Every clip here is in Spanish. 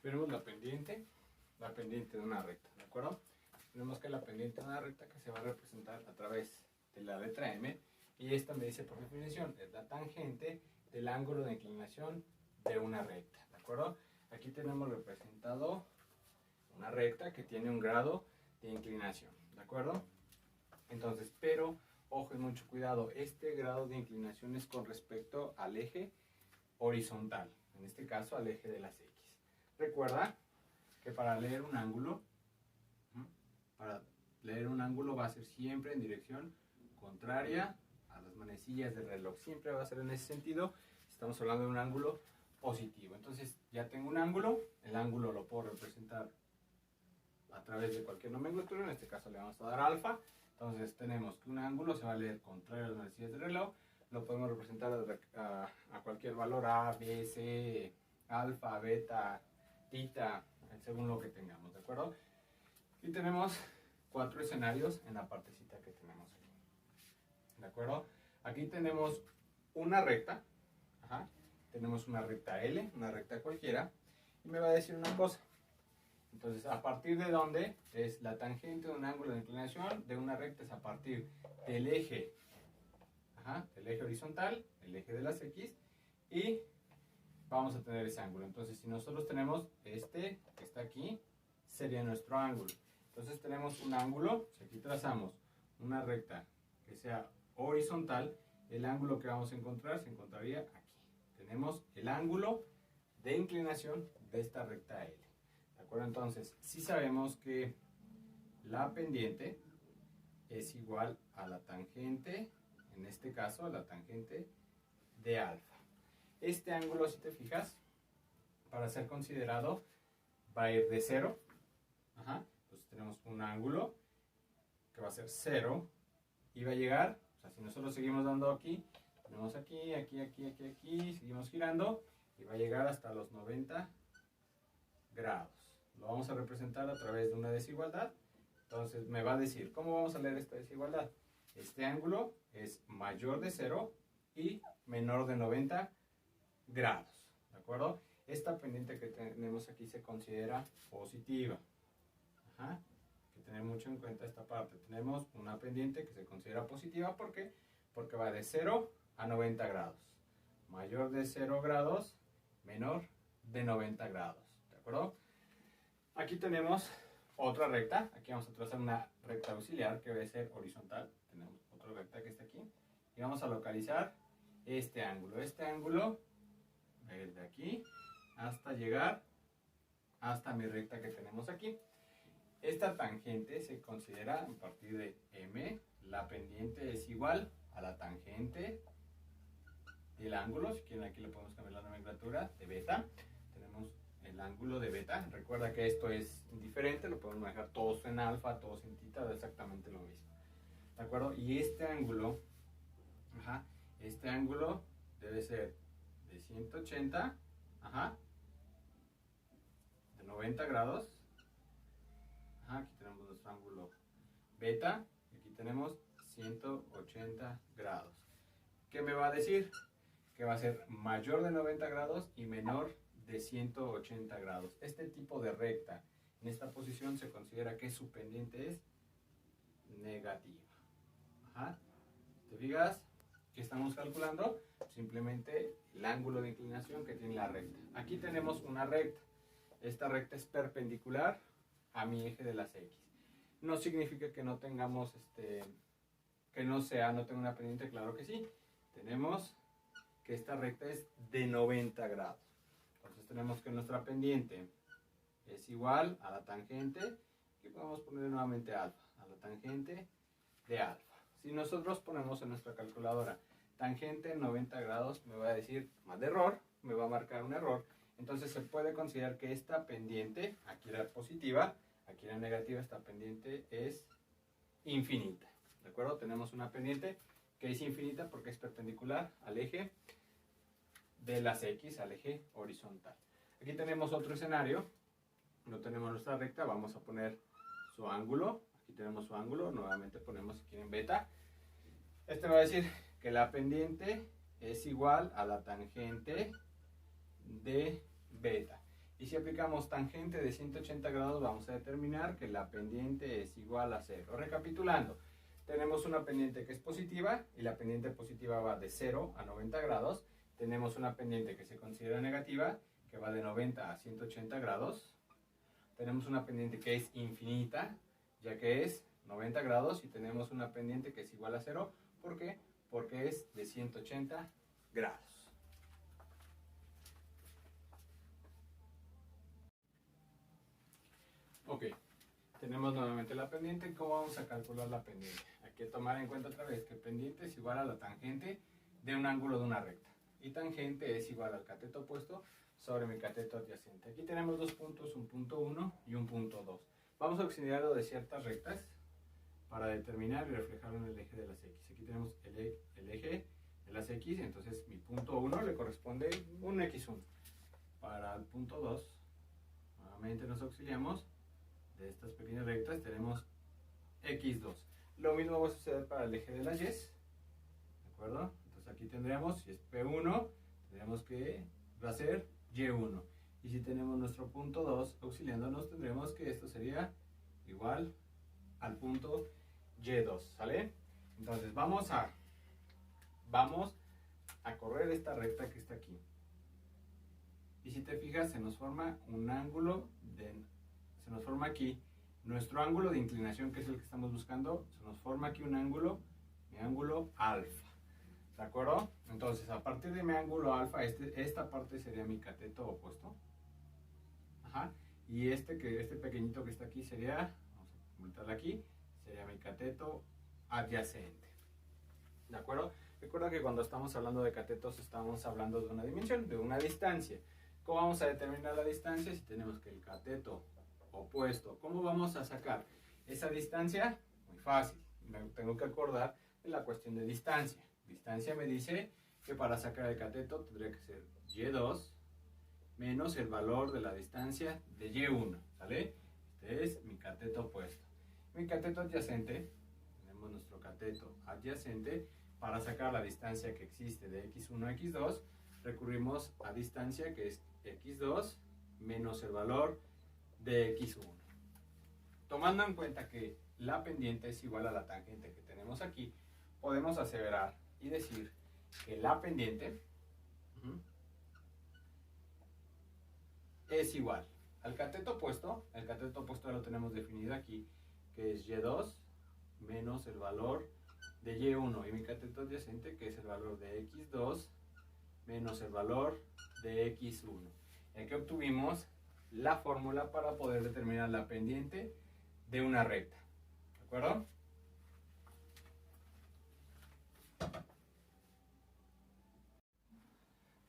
Veremos la pendiente de una recta, ¿de acuerdo? Tenemos que la pendiente de una recta que se va a representar a través de la letra M, y esta me dice por definición es la tangente del ángulo de inclinación de una recta, ¿de acuerdo? Aquí tenemos representado una recta que tiene un grado de inclinación, ¿de acuerdo? Entonces, pero ojo y mucho cuidado, este grado de inclinación es con respecto al eje horizontal, en este caso al eje de las X. Recuerda que para leer un ángulo va a ser siempre en dirección contraria a las manecillas del reloj, siempre va a ser en ese sentido. Estamos hablando de un ángulo positivo. Entonces ya tengo un ángulo, el ángulo lo puedo representar a través de cualquier nomenclatura, en este caso le vamos a dar alfa. Entonces tenemos que un ángulo se va a leer contrario a las manecillas del reloj, lo podemos representar a cualquier valor, A, B, C, alfa, beta, tita, según lo que tengamos, ¿de acuerdo? Y tenemos 4 escenarios en la partecita que tenemos aquí, ¿de acuerdo? Aquí tenemos una recta, tenemos una recta L, una recta cualquiera, y me va a decir una cosa. Entonces, ¿a partir de dónde es la tangente de un ángulo de inclinación de una recta? Es a partir del eje, del eje horizontal, el eje de las X, y vamos a tener ese ángulo. Entonces, si nosotros tenemos este que está aquí, sería nuestro ángulo. Entonces tenemos un ángulo, si aquí trazamos una recta que sea horizontal, el ángulo que vamos a encontrar se encontraría aquí. Tenemos el ángulo de inclinación de esta recta L. ¿De acuerdo? Entonces, si sabemos que la pendiente es igual a la tangente, en este caso, a la tangente de alfa. Este ángulo, si te fijas, para ser considerado, va a ir de 0. Entonces tenemos un ángulo que va a ser 0 y va a llegar, o sea, si nosotros seguimos dando aquí, tenemos aquí, aquí, aquí, aquí, aquí, seguimos girando y va a llegar hasta los 90 grados. Lo vamos a representar a través de una desigualdad. Entonces me va a decir, ¿cómo vamos a leer esta desigualdad? Este ángulo es mayor de 0 y menor de 90 grados, ¿de acuerdo? Esta pendiente que tenemos aquí se considera positiva. Hay que tener mucho en cuenta esta parte. Tenemos una pendiente que se considera positiva, ¿por qué? Porque va de 0 a 90 grados. Mayor de 0 grados, menor de 90 grados, ¿de acuerdo? Aquí tenemos otra recta. Aquí vamos a trazar una recta auxiliar que debe ser horizontal. Tenemos otra recta que está aquí. Y vamos a localizar este ángulo. Este ángulo va a ir de aquí hasta llegar hasta mi recta que tenemos aquí. Esta tangente se considera a partir de M, la pendiente es igual a la tangente del ángulo, si quieren aquí le podemos cambiar la nomenclatura, de beta. Tenemos el ángulo de beta, recuerda que esto es indiferente, lo podemos manejar todos en alfa, todos en tita, da exactamente lo mismo, ¿de acuerdo? Y este ángulo debe ser de 180, de 90 grados. Aquí tenemos nuestro ángulo beta y aquí tenemos 180 grados. ¿Qué me va a decir? Que va a ser mayor de 90 grados y menor de 180 grados. Este tipo de recta en esta posición se considera que su pendiente es negativa. ¿Te fijas? ¿Qué estamos calculando? Simplemente el ángulo de inclinación que tiene la recta. Aquí tenemos una recta. Esta recta es perpendicular a mi eje de las X. No significa que no tengamos, que no tenga una pendiente, claro que sí. Tenemos que esta recta es de 90 grados. Entonces tenemos que nuestra pendiente es igual a la tangente, y podemos poner nuevamente alfa, a la tangente de alfa. Si nosotros ponemos en nuestra calculadora tangente 90 grados, me va a decir más de error, me va a marcar un error. Entonces se puede considerar que esta pendiente, aquí la positiva, aquí la negativa, esta pendiente es infinita, ¿de acuerdo? Tenemos una pendiente que es infinita porque es perpendicular al eje de las X, al eje horizontal. Aquí tenemos otro escenario, no tenemos nuestra recta, vamos a poner su ángulo, aquí tenemos su ángulo, nuevamente ponemos si quieren beta. Este va a decir que la pendiente es igual a la tangente de beta. Y si aplicamos tangente de 180 grados, vamos a determinar que la pendiente es igual a 0. Recapitulando, tenemos una pendiente que es positiva y la pendiente positiva va de 0 a 90 grados. Tenemos una pendiente que se considera negativa, que va de 90 a 180 grados. Tenemos una pendiente que es infinita, ya que es 90 grados, y tenemos una pendiente que es igual a 0. ¿Por qué? Porque es de 180 grados. Ok, tenemos nuevamente la pendiente. ¿Cómo vamos a calcular la pendiente? Hay que tomar en cuenta otra vez que pendiente es igual a la tangente de un ángulo de una recta. Y tangente es igual al cateto opuesto sobre mi cateto adyacente. Aquí tenemos dos puntos, un punto 1 y un punto 2. Vamos a auxiliarlo de ciertas rectas para determinar y reflejarlo en el eje de las X. Aquí tenemos el eje de las X, entonces mi punto 1 le corresponde un X1. Para el punto 2, nuevamente nos auxiliamos de estas pequeñas rectas, tenemos X2. Lo mismo va a suceder para el eje de las Y, ¿de acuerdo? Entonces aquí tendríamos, si es P1, tendríamos que va a ser Y1. Y si tenemos nuestro punto 2 auxiliándonos, tendremos que esto sería igual al punto Y2, ¿sale? Entonces vamos a correr esta recta que está aquí. Y si te fijas, se nos forma un ángulo, se nos forma aquí nuestro ángulo de inclinación, que es el que estamos buscando. Se nos forma aquí un ángulo, mi ángulo alfa, ¿de acuerdo? Entonces, a partir de mi ángulo alfa, esta parte sería mi cateto opuesto. Ajá. Y este pequeñito que está aquí sería, vamos a completarlo aquí, sería mi cateto adyacente. ¿De acuerdo? Recuerda que cuando estamos hablando de catetos estamos hablando de una dimensión, de una distancia. ¿Cómo vamos a determinar la distancia? Si tenemos que el cateto opuesto, ¿cómo vamos a sacar esa distancia? Muy fácil, me tengo que acordar de la cuestión de distancia. Distancia me dice que para sacar el cateto tendría que ser Y2 menos el valor de la distancia de Y1, ¿sale? Este es mi cateto opuesto. Mi cateto adyacente, tenemos nuestro cateto adyacente. Para sacar la distancia que existe de X1 a X2, recurrimos a distancia que es X2 menos el valor de X1. Tomando en cuenta que la pendiente es igual a la tangente que tenemos aquí, podemos aseverar y decir que la pendiente es igual al cateto opuesto. El cateto opuesto ya lo tenemos definido aquí, que es Y2 menos el valor de Y1, y mi cateto adyacente, que es el valor de X2 menos el valor de X1. Y aquí obtuvimos la fórmula para poder determinar la pendiente de una recta. ¿De acuerdo?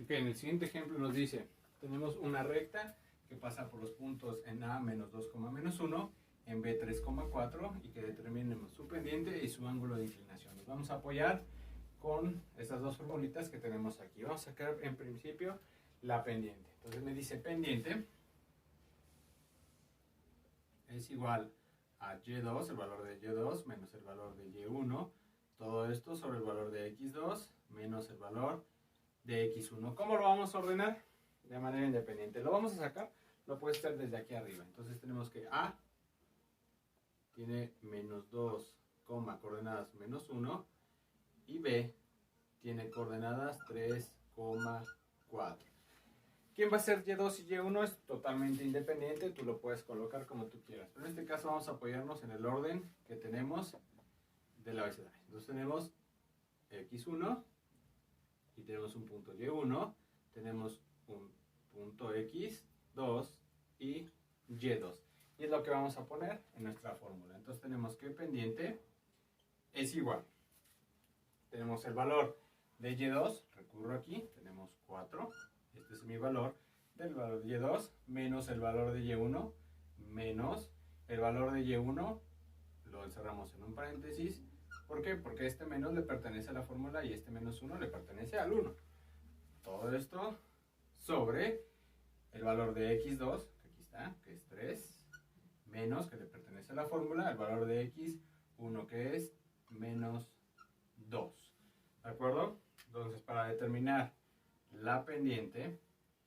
Ok, en el siguiente ejemplo nos dice, tenemos una recta que pasa por los puntos en A menos 2, menos 1, en B 3,4, y que determinemos su pendiente y su ángulo de inclinación. Nos vamos a apoyar con estas dos formulitas que tenemos aquí. Vamos a sacar en principio la pendiente. Entonces me dice pendiente es igual a Y2, el valor de Y2 menos el valor de Y1, todo esto sobre el valor de X2 menos el valor de X1. ¿Cómo lo vamos a ordenar? De manera independiente. Lo vamos a sacar, lo puedes hacer desde aquí arriba. Entonces tenemos que A tiene menos 2, coordenadas menos 1, y B tiene coordenadas 3,4. ¿Quién va a ser Y2 y Y1? Es totalmente independiente, tú lo puedes colocar como tú quieras. Pero en este caso vamos a apoyarnos en el orden que tenemos del abecedario. Entonces tenemos X1 y tenemos un punto Y1, tenemos un punto X2 y Y2. Y es lo que vamos a poner en nuestra fórmula. Entonces tenemos que pendiente es igual. Tenemos el valor de Y2, recurro aquí, tenemos 4. Este es mi valor del valor de Y2 menos el valor de Y1 menos el valor de Y1, lo encerramos en un paréntesis. ¿Por qué? Porque este menos le pertenece a la fórmula y este menos 1 le pertenece al 1. Todo esto sobre el valor de X2, que aquí está, que es 3, menos, que le pertenece a la fórmula, el valor de X1, que es menos 2. ¿De acuerdo? Entonces, para determinar la pendiente,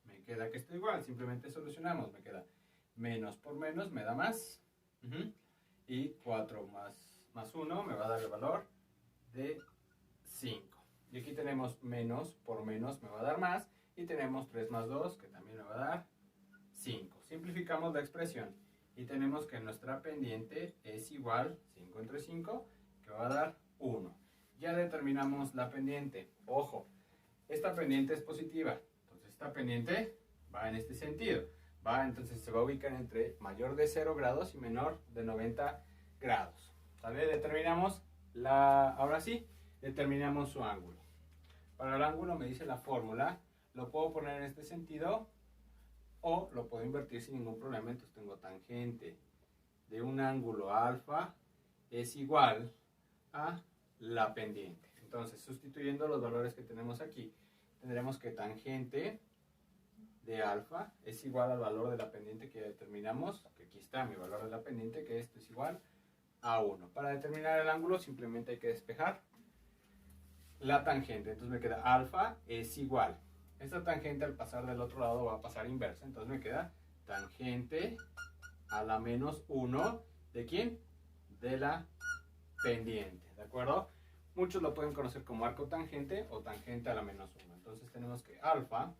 me queda que esto igual, simplemente solucionamos, me queda menos por menos, me da más, y 4 más 1 me va a dar el valor de 5. Y aquí tenemos menos por menos me va a dar más, y tenemos 3 más 2 que también me va a dar 5. Simplificamos la expresión y tenemos que nuestra pendiente es igual, 5 entre 5, que va a dar 1. Ya determinamos la pendiente. Ojo, esta pendiente es positiva, entonces esta pendiente va en este sentido. Entonces se va a ubicar entre mayor de 0 grados y menor de 90 grados. ¿Sale? Determinamos ahora sí, determinamos su ángulo. Para el ángulo me dice la fórmula, lo puedo poner en este sentido o lo puedo invertir sin ningún problema. Entonces tengo tangente de un ángulo alfa es igual a la pendiente. Entonces, sustituyendo los valores que tenemos aquí, tendremos que tangente de alfa es igual al valor de la pendiente que determinamos, que aquí está mi valor de la pendiente, que esto es igual a 1. Para determinar el ángulo simplemente hay que despejar la tangente. Entonces me queda alfa es igual. Esta tangente al pasar del otro lado va a pasar inversa. Entonces me queda tangente a la menos 1. ¿De quién? De la pendiente. ¿De acuerdo? Muchos lo pueden conocer como arco tangente o tangente a la menos 1. Entonces tenemos que alfa,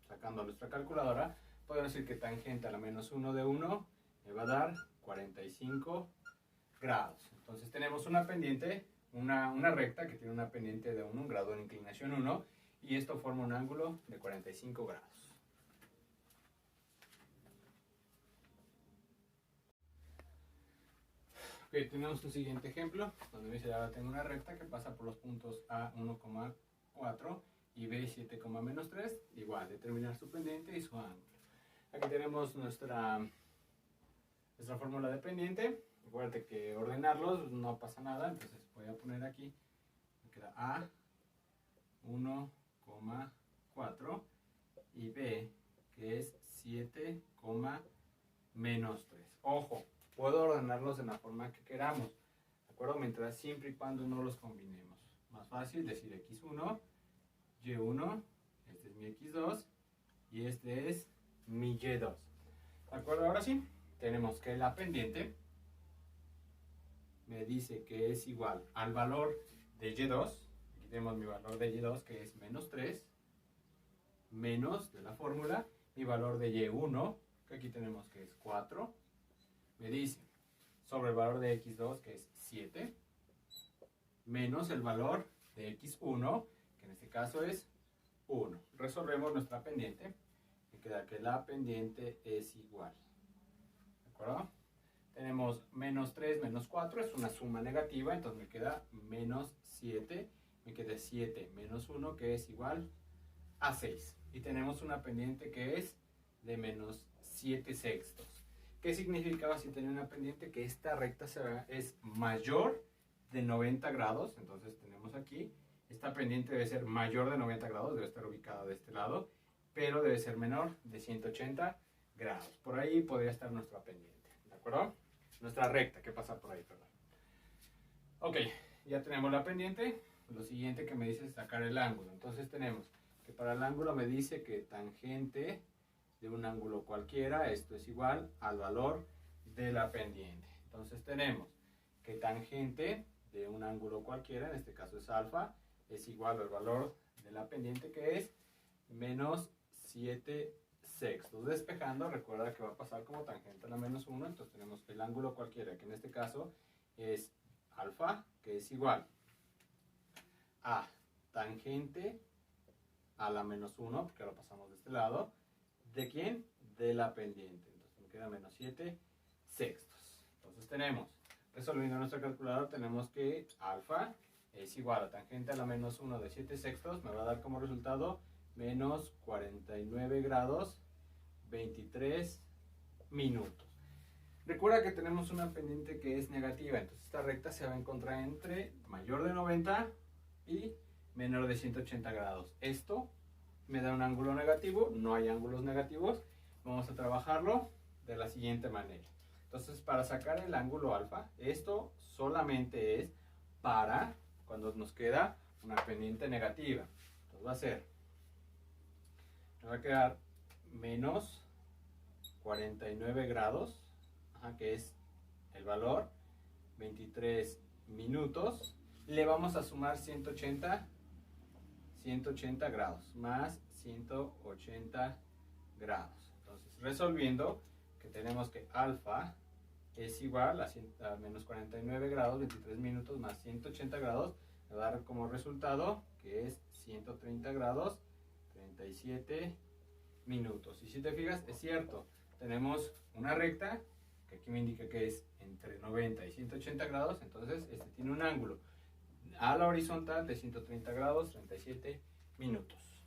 sacando nuestra calculadora, podemos decir que tangente a la menos 1 de 1 me va a dar 45 grados. Entonces tenemos una pendiente, una recta que tiene una pendiente de 1, un grado de inclinación 1, y esto forma un ángulo de 45 grados. Ok, tenemos un siguiente ejemplo, donde dice ahora tengo una recta que pasa por los puntos A 1,4 y B 7,-3, igual, determinar su pendiente y su ángulo. Aquí tenemos nuestra fórmula de pendiente. Recuerda que ordenarlos no pasa nada, entonces voy a poner aquí, me queda A 1,4 y B, que es 7,-3. Ojo, puedo ordenarlos de la forma que queramos, ¿de acuerdo? Mientras siempre y cuando no los combinemos. Más fácil decir X1, Y1, este es mi X2 y este es mi Y2. ¿De acuerdo? Ahora sí, tenemos que la pendiente me dice que es igual al valor de Y2. Aquí tenemos mi valor de Y2 que es menos 3, menos de la fórmula, mi valor de Y1, que aquí tenemos que es 4, me dice sobre el valor de X2 que es 7, menos el valor de X1, que en este caso es 1. Resolvemos nuestra pendiente. Me queda que la pendiente es igual. ¿De acuerdo? Tenemos menos 3 menos 4, es una suma negativa, entonces me queda menos 7. Me queda 7 menos 1, que es igual a 6. Y tenemos una pendiente que es de menos 7 sextos. ¿Qué significaba si tenía una pendiente? Que esta recta es mayor de 90 grados. Entonces tenemos aquí, esta pendiente debe ser mayor de 90 grados, debe estar ubicada de este lado, pero debe ser menor de 180 grados. Por ahí podría estar nuestra pendiente, ¿de acuerdo? Nuestra recta que pasa por ahí, perdón. Ok, ya tenemos la pendiente. Lo siguiente que me dice es sacar el ángulo. Entonces tenemos que para el ángulo me dice que tangente de un ángulo cualquiera, esto es igual al valor de la pendiente. Entonces tenemos que tangente de un ángulo cualquiera, en este caso es alfa, es igual al valor de la pendiente, que es menos 7 sextos. Despejando, recuerda que va a pasar como tangente a la menos 1, entonces tenemos el ángulo cualquiera, que en este caso es alfa, que es igual a tangente a la menos 1, porque lo pasamos de este lado. ¿De quién? De la pendiente. Entonces me queda menos 7 sextos. Entonces tenemos, resolviendo nuestra calculadora, tenemos que alfa es igual a tangente a la menos 1 de 7 sextos, me va a dar como resultado menos 49 grados 23 minutos. Recuerda que tenemos una pendiente que es negativa, entonces esta recta se va a encontrar entre mayor de 90 y menor de 180 grados. Esto me da un ángulo negativo, no hay ángulos negativos. Vamos a trabajarlo de la siguiente manera. Entonces, para sacar el ángulo alfa, esto solamente es para cuando nos queda una pendiente negativa. Entonces va a ser, me va a quedar menos 49 grados, que es el valor, 23 minutos. Le vamos a sumar 180 grados, más 180 grados. Entonces, resolviendo, que tenemos que alfa es igual a menos 49 grados, 23 minutos más 180 grados, me va a dar como resultado que es 130 grados, 37 minutos. Y si te fijas, es cierto, tenemos una recta, que aquí me indica que es entre 90 y 180 grados, entonces este tiene un ángulo a la horizontal de 130 grados, 37 minutos.